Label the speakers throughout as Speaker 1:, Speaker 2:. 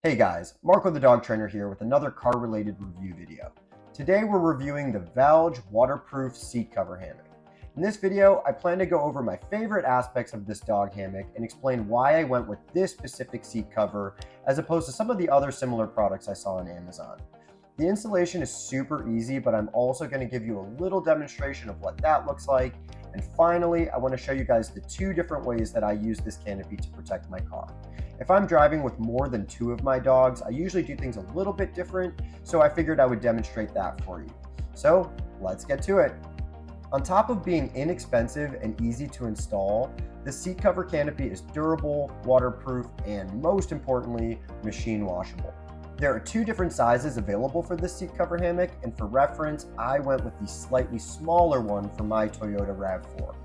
Speaker 1: Hey guys, Marco the dog trainer here with another car-related review video. Today we're reviewing the Vailge waterproof seat cover hammock. In this video, I plan to go over my favorite aspects of this dog hammock and explain why I went with this specific seat cover as opposed to some of the other similar products I saw on Amazon. The installation is super easy, but I'm also going to give you a little demonstration of what that looks like. And finally, I want to show you guys the two different ways that I use this canopy to protect my car. If I'm driving with more than two of my dogs, I usually do things a little bit different, so I figured I would demonstrate that for you. So let's get to it. On top of being inexpensive and easy to install, the seat cover canopy is durable, waterproof, and most importantly, machine washable. There are two different sizes available for this seat cover hammock, and for reference, I went with the slightly smaller one for my Toyota RAV4.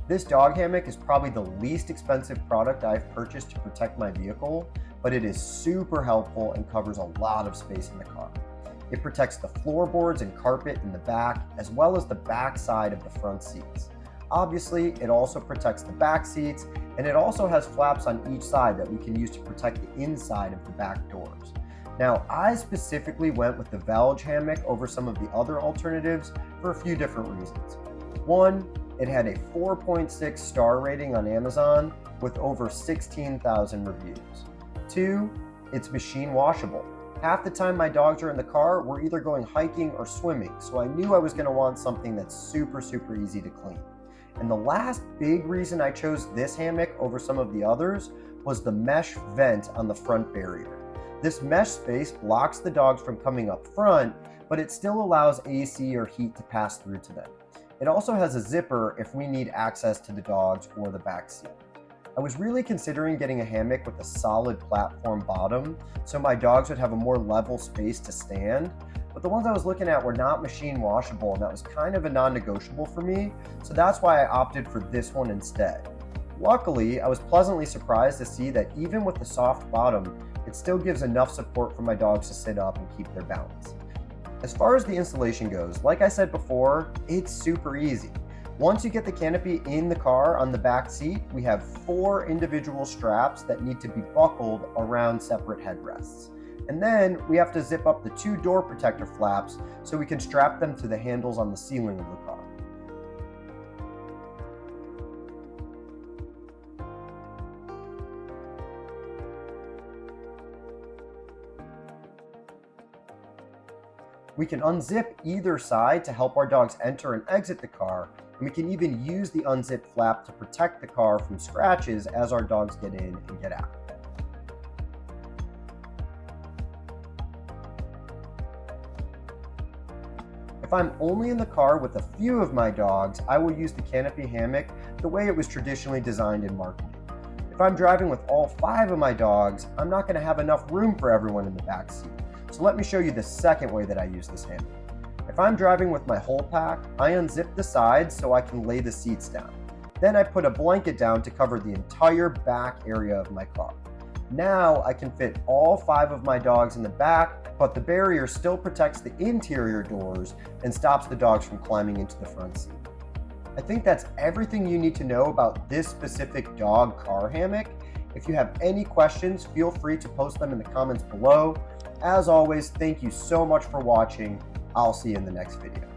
Speaker 1: This dog hammock is probably the least expensive product I've purchased to protect my vehicle, but it is super helpful and covers a lot of space in the car. It protects the floorboards and carpet in the back, as well as the back side of the front seats. Obviously, it also protects the back seats, and it also has flaps on each side that we can use to protect the inside of the back doors. Now, I specifically went with the Vailge hammock over some of the other alternatives for a few different reasons. One, it had a 4.6 star rating on Amazon with over 16,000 reviews. Two, it's machine washable. Half the time my dogs are in the car, we're either going hiking or swimming, so I knew I was going to want something that's super easy to clean. And the last big reason I chose this hammock over some of the others was the mesh vent on the front barrier. This mesh space blocks the dogs from coming up front, but it still allows AC or heat to pass through to them. It also has a zipper if we need access to the dogs or the back seat. I was really considering getting a hammock with a solid platform bottom so my dogs would have a more level space to stand, but the ones I was looking at were not machine washable, and that was kind of a non-negotiable for me, so that's why I opted for this one instead. Luckily, I was pleasantly surprised to see that even with the soft bottom, it still gives enough support for my dogs to sit up and keep their balance. As far as the installation goes, like I said before, it's super easy. Once you get the canopy in the car on the back seat, we have 4 individual straps that need to be buckled around separate headrests. And then we have to zip up the 2 door protector flaps so we can strap them to the handles on the ceiling of the car. We can unzip either side to help our dogs enter and exit the car, and we can even use the unzipped flap to protect the car from scratches as our dogs get in and get out. If I'm only in the car with a few of my dogs, I will use the canopy hammock the way it was traditionally designed and marketed. If I'm driving with all 5 of my dogs, I'm not going to have enough room for everyone in the back seat. So let me show you the second way that I use this hammock. If I'm driving with my whole pack, I unzip the sides so I can lay the seats down. Then I put a blanket down to cover the entire back area of my car. Now I can fit all 5 of my dogs in the back, but the barrier still protects the interior doors and stops the dogs from climbing into the front seat. I think that's everything you need to know about this specific dog car hammock. If you have any questions, feel free to post them in the comments below. As always, thank you so much for watching. I'll see you in the next video.